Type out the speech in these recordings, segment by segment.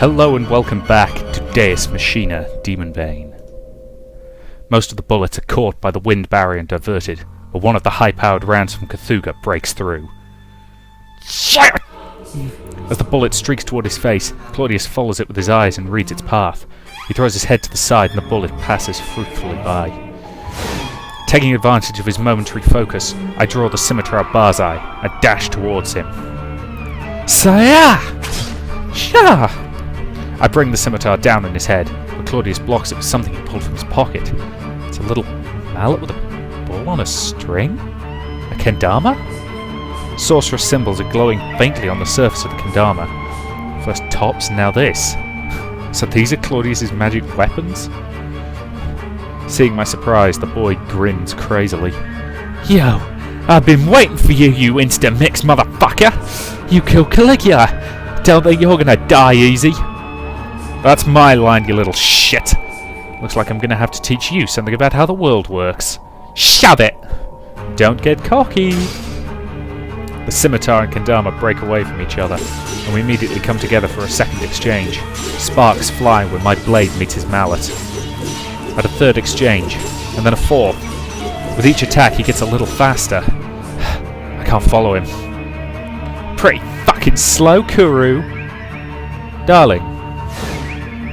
Hello and welcome back to Deus Machina Demonbane. Most of the bullets are caught by the wind barrier and diverted, but one of the high-powered rounds from Cthulhu breaks through. Shit! As the bullet streaks toward his face, Claudius follows it with his eyes and reads its path. He throws his head to the side and the bullet passes fruitfully by. Taking advantage of his momentary focus, I draw the scimitar Barzai and dash towards him. Saya! Sha! I bring the scimitar down on his head, but Claudius blocks it with something he pulled from his pocket. It's a little mallet with a ball on a string? A kendama? Sorcerous symbols are glowing faintly on the surface of the kendama. First tops, now this. So these are Claudius's magic weapons? Seeing my surprise, the boy grins crazily. Yo, I've been waiting for you, you insta-mix motherfucker! You killed Caligula! Don't think you're gonna die easy. That's my line, you little shit. Looks like I'm gonna have to teach you something about how the world works. Shove it! Don't get cocky! The scimitar and kendama break away from each other, and we immediately come together for a second exchange. Sparks fly when my blade meets his mallet. At a third exchange, and then a fourth. With each attack he gets a little faster. I can't follow him. Pretty fucking slow, Kuru! Darling.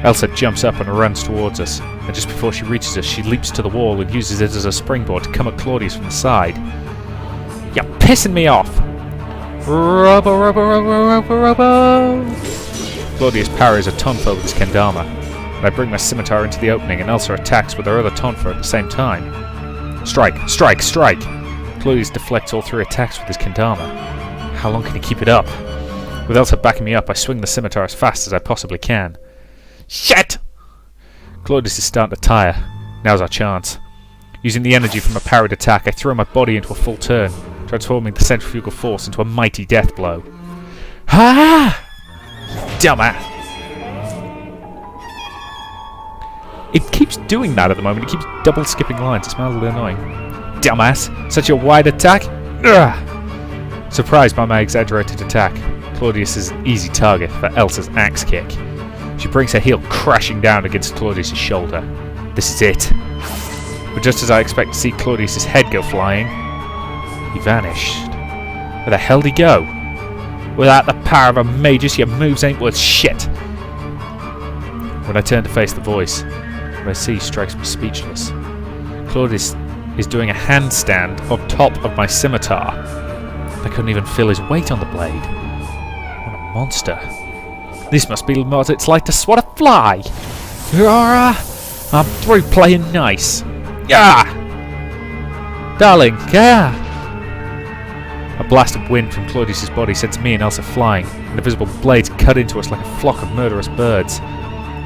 Elsa jumps up and runs towards us, and just before she reaches us she leaps to the wall and uses it as a springboard to come at Claudius from the side. You're pissing me off! Robo! Claudius parries a tonfa with his kendama, and I bring my scimitar into the opening and Elsa attacks with her other tonfa at the same time. Strike! Strike! Strike! Claudius deflects all three attacks with his kendama. How long can he keep it up? With Elsa backing me up, I swing the scimitar as fast as I possibly can. Shit! Claudius is starting to tire. Now's our chance. Using the energy from a parried attack, I throw my body into a full turn, transforming the centrifugal force into a mighty death blow. Ha! Dumbass! It keeps doing that at the moment. It keeps double skipping lines. It's mildly annoying. Dumbass! Such a wide attack! Ugh! Surprised by my exaggerated attack, Claudius is an easy target for Elsa's axe kick. She brings her heel crashing down against Claudius' shoulder. This is it. But just as I expect to see Claudius' head go flying, he vanished. Where the hell did he go? Without the power of a magus, your moves ain't worth shit. When I turn to face the voice, what I see strikes me speechless. Claudius is doing a handstand on top of my scimitar. I couldn't even feel his weight on the blade. What a monster. This must be what it's like to swat a fly. I'm through playing nice. Darling, A blast of wind from Claudius' body sends me and Elsa flying, and the visible blades cut into us like a flock of murderous birds.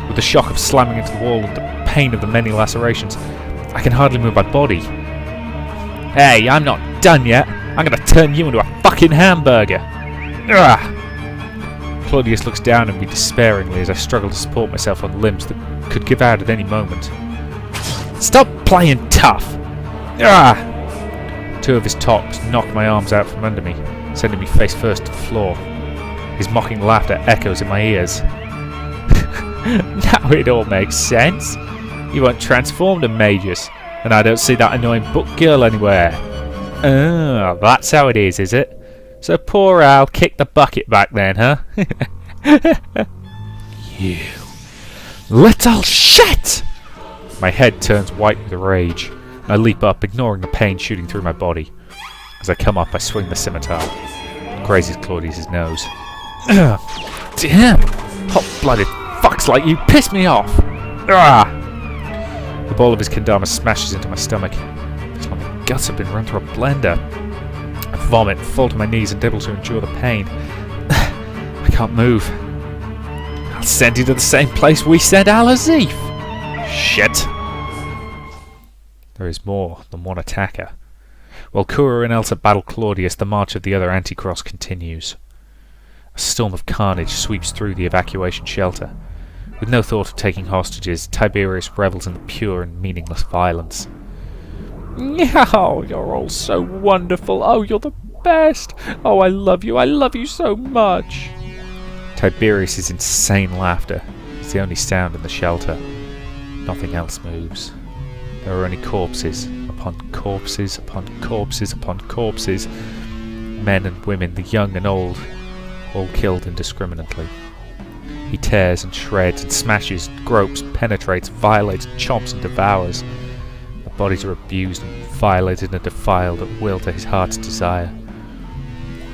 With the shock of slamming into the wall and the pain of the many lacerations, I can hardly move my body. Hey, I'm not done yet. I'm gonna turn you into a fucking hamburger. Claudius looks down at me despairingly as I struggle to support myself on limbs that could give out at any moment. Stop playing tough! Two of his tops knock my arms out from under me, sending me face first to the floor. His mocking laughter echoes in my ears. Now it all makes sense. You weren't transformed a magus, and I don't see that annoying book girl anywhere. Oh, that's how it is it? So poor Al kicked the bucket back then, huh? You little shit! My head turns white with rage. I leap up, ignoring the pain shooting through my body. As I come up, I swing the scimitar. It grazes Claudius' nose. Damn! Hot-blooded fucks like you piss me off! The ball of his kendama smashes into my stomach. It's like my guts have been run through a blender. I vomit, fall to my knees, and able to endure the pain. I can't move. I'll send you to the same place we sent Al-Azif! Shit! There is more than one attacker. While Kura and Elsa battle Claudius, the march of the other Anticross continues. A storm of carnage sweeps through the evacuation shelter. With no thought of taking hostages, Tiberius revels in the pure and meaningless violence. Oh, you're all so wonderful. Oh, you're the best. Oh, I love you so much. Tiberius' insane laughter is the only sound in the shelter. Nothing else moves. There are only corpses upon corpses upon corpses upon corpses. Men and women, the young and old, all killed indiscriminately. He tears and shreds and smashes, gropes, penetrates, violates, chomps and devours. The bodies are abused and violated and defiled at will to his heart's desire.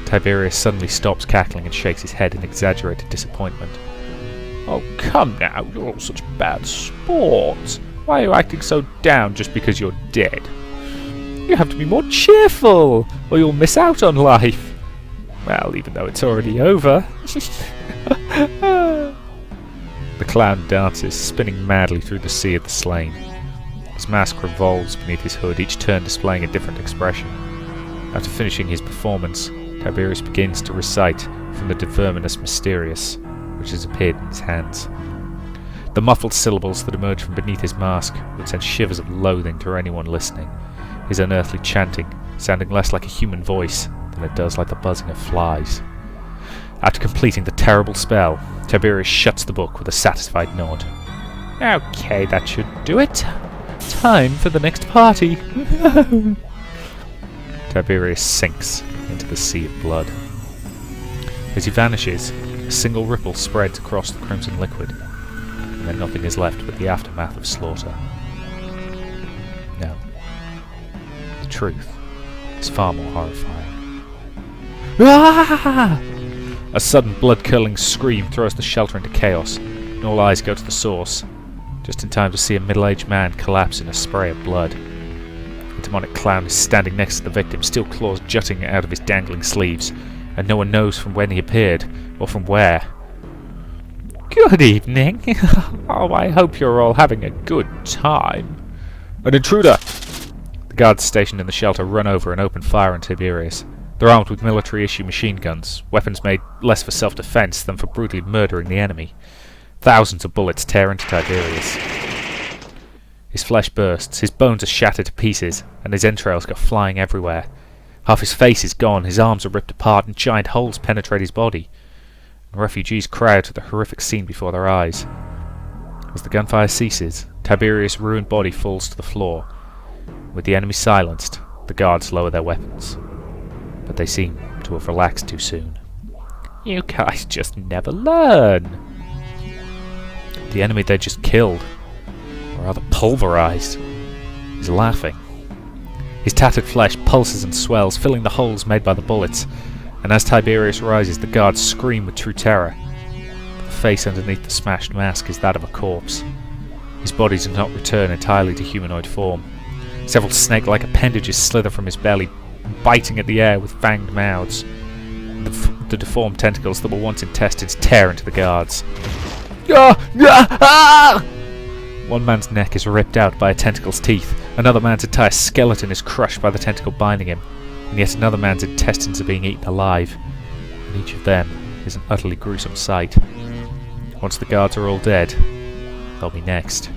Tiberius suddenly stops cackling and shakes his head in exaggerated disappointment. "Oh, come now, you're all such bad sports. Why are you acting so down just because you're dead? You have to be more cheerful, or you'll miss out on life. Well, even though it's already over." The clown dances, spinning madly through the sea of the slain. His mask revolves beneath his hood, each turn displaying a different expression. After finishing his performance, Tiberius begins to recite from the De Verminis Mysterious, which has appeared in his hands. The muffled syllables that emerge from beneath his mask would send shivers of loathing through anyone listening, his unearthly chanting sounding less like a human voice than it does like the buzzing of flies. After completing the terrible spell, Tiberius shuts the book with a satisfied nod. "Okay, that should do it. Time for the next party." Tiberius sinks into the sea of blood. As he vanishes, a single ripple spreads across the crimson liquid, and then nothing is left but the aftermath of slaughter. No. The truth is far more horrifying. Ah! A sudden blood-curdling scream throws the shelter into chaos, and all eyes go to the source, just in time to see a middle-aged man collapse in a spray of blood. The demonic clown is standing next to the victim, steel claws jutting out of his dangling sleeves, and no one knows from when he appeared, or from where. "Good evening. Oh, I hope you're all having a good time." "An intruder!" The guards stationed in the shelter run over and open fire on Tiberius. They're armed with military-issue machine guns, weapons made less for self-defense than for brutally murdering the enemy. Thousands of bullets tear into Tiberius. His flesh bursts, his bones are shattered to pieces, and his entrails go flying everywhere. Half his face is gone, his arms are ripped apart, and giant holes penetrate his body. And refugees crowd to the horrific scene before their eyes. As the gunfire ceases, Tiberius' ruined body falls to the floor. With the enemy silenced, the guards lower their weapons. But they seem to have relaxed too soon. "You guys just never learn." The enemy they just killed, or rather pulverized, is laughing. His tattered flesh pulses and swells, filling the holes made by the bullets, and as Tiberius rises, the guards scream with true terror. The face underneath the smashed mask is that of a corpse. His body does not return entirely to humanoid form. Several snake-like appendages slither from his belly, biting at the air with fanged mouths. The deformed tentacles that were once intestines tear into the guards. One man's neck is ripped out by a tentacle's teeth, another man's entire skeleton is crushed by the tentacle binding him, and yet another man's intestines are being eaten alive, and each of them is an utterly gruesome sight. Once the guards are all dead, they'll be next.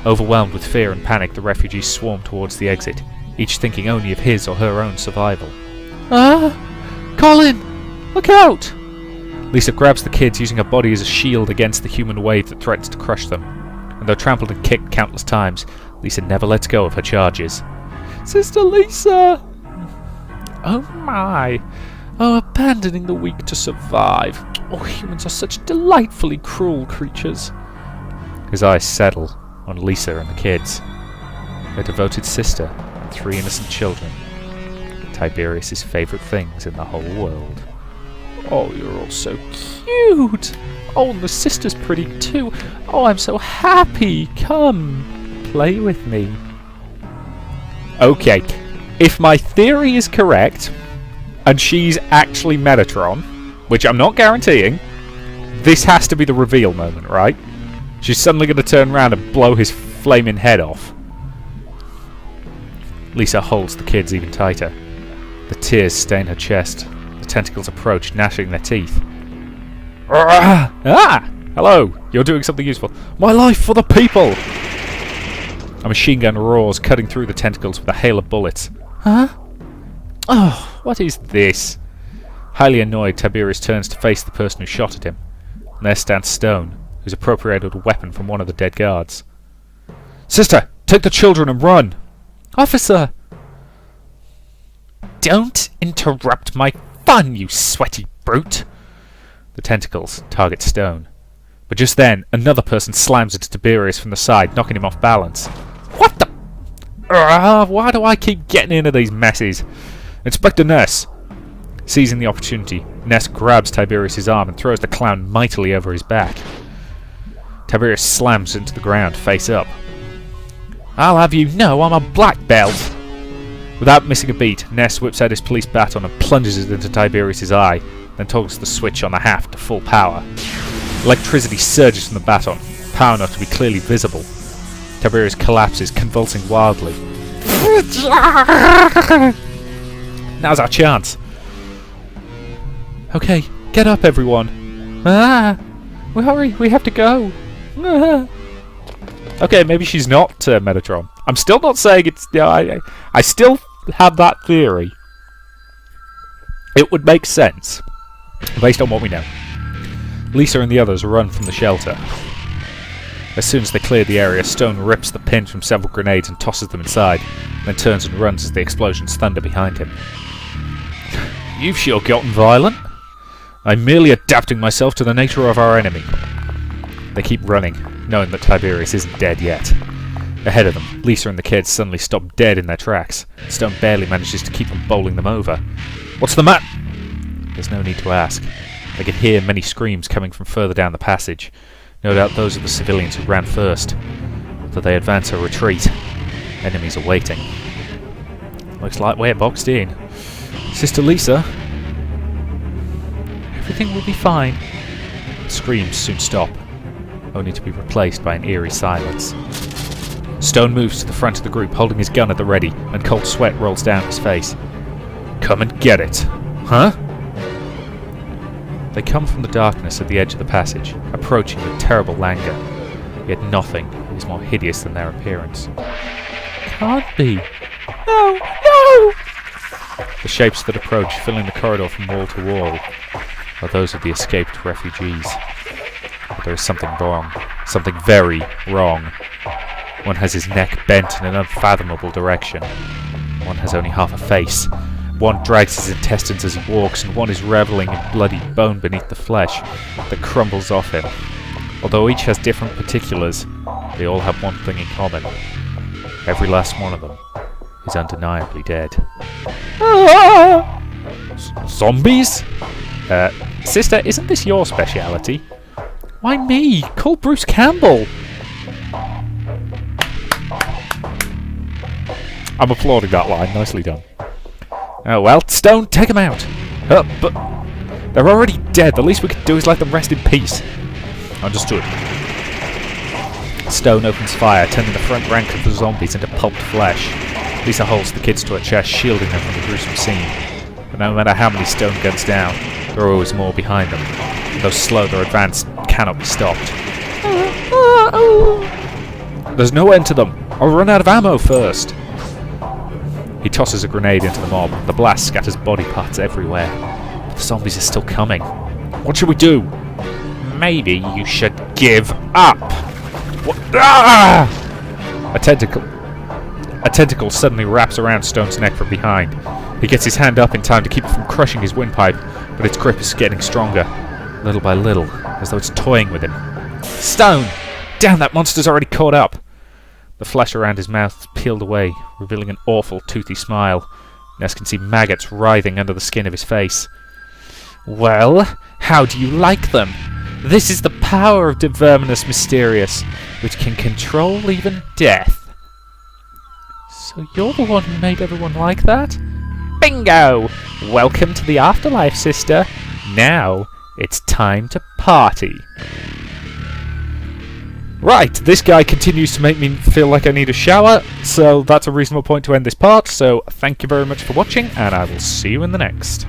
Overwhelmed with fear and panic, the refugees swarm towards the exit, each thinking only of his or her own survival. "Ah! Colin! Look out!" Lisa grabs the kids, using her body as a shield against the human wave that threatens to crush them. And though trampled and kicked countless times, Lisa never lets go of her charges. "Sister Lisa!" "Oh my! Oh, abandoning the weak to survive. Oh, humans are such delightfully cruel creatures." His eyes settle on Lisa and the kids, their devoted sister and 3 innocent children, Tiberius' favourite things in the whole world. "Oh, you're all so cute! Oh, and the sister's pretty too! Oh, I'm so happy! Come, play with me." Okay, if my theory is correct, and she's actually Metatron, which I'm not guaranteeing, this has to be the reveal moment, right? She's suddenly going to turn around and blow his flaming head off. Lisa holds the kids even tighter. The tears stain her chest. The tentacles approach, gnashing their teeth. Ah! Hello! You're doing something useful. My life for the people! A machine gun roars, cutting through the tentacles with a hail of bullets. Huh? Oh, what is this? Highly annoyed, Tiberius turns to face the person who shot at him. and there stands Stone, who's appropriated a weapon from one of the dead guards. "Sister, take the children and run!" "Officer!" "Don't interrupt my fun, you sweaty brute!" The tentacles target Stone. But just then, another person slams into Tiberius from the side, knocking him off balance. "What the—" Why do I keep getting into these messes? Inspector Ness! Seizing the opportunity, Ness grabs Tiberius' arm and throws the clown mightily over his back. Tiberius slams into the ground, face up. "I'll have you know I'm a black belt!" Without missing a beat, Ness whips out his police baton and plunges it into Tiberius' eye, then toggles the switch on the haft to full power. Electricity surges from the baton, power enough to be clearly visible. Tiberius collapses, convulsing wildly. Now's our chance. "Okay, get up, everyone." "Hurry, we have to go." Okay, maybe she's not Metatron. I'm still not saying it's... I still have that theory. It would make sense, based on what we know. Lisa and the others run from the shelter. As soon as they clear the area, Stone rips the pins from several grenades and tosses them inside, then turns and runs as the explosions thunder behind him. "You've sure gotten violent." "I'm merely adapting myself to the nature of our enemy." They keep running, knowing that Tiberius isn't dead yet. Ahead of them, Lisa and the kids suddenly stop dead in their tracks. Stone barely manages to keep them bowling them over. "What's the matter?" There's no need to ask. They can hear many screams coming from further down the passage. No doubt those are the civilians who ran first. Whether they advance or retreat, enemies are waiting. Looks like we're boxed in. "Sister Lisa?" "Everything will be fine." The screams soon stop, only to be replaced by an eerie silence. Stone moves to the front of the group, holding his gun at the ready, and cold sweat rolls down his face. "Come and get it." "Huh?" They come from the darkness at the edge of the passage, approaching with terrible languor. Yet nothing is more hideous than their appearance. "Can't be." "No! No!" The shapes that approach, filling the corridor from wall to wall, are those of the escaped refugees. But there is something wrong. Something very wrong. One has his neck bent in an unfathomable direction. One has only half a face. One drags his intestines as he walks, and one is reveling in bloody bone beneath the flesh that crumbles off him. Although each has different particulars, they all have one thing in common. Every last one of them is undeniably dead. Zombies? Sister, isn't this your speciality? "Why me? Call Bruce Campbell." I'm applauding that line. Nicely done. Oh well, Stone, take them out. But they're already dead. The least we could do is let them rest in peace. Understood. Stone opens fire, turning the front rank of the zombies into pulped flesh. Lisa holds the kids to her chest, shielding them from the gruesome scene. But no matter how many Stone guns down, there are always more behind them. Though slow, their advance cannot be stopped. There's no end to them. I'll run out of ammo first. He tosses a grenade into the mob. The blast scatters body parts everywhere. But the zombies are still coming. What should we do? Maybe you should give up. What? Ah! A tentacle suddenly wraps around Stone's neck from behind. He gets his hand up in time to keep it from crushing his windpipe, but its grip is getting stronger, little by little, as though it's toying with him. Stone! Damn, that monster's already caught up! The flesh around his mouth is peeled away, revealing an awful, toothy smile. Ness can see maggots writhing under the skin of his face. Well, how do you like them? This is the power of Verminus Mysterious, which can control even death. So you're the one who made everyone like that? Bingo! Welcome to the afterlife, sister. Now, it's time to party. Right, this guy continues to make me feel like I need a shower, so that's a reasonable point to end this part, so thank you very much for watching, and I will see you in the next.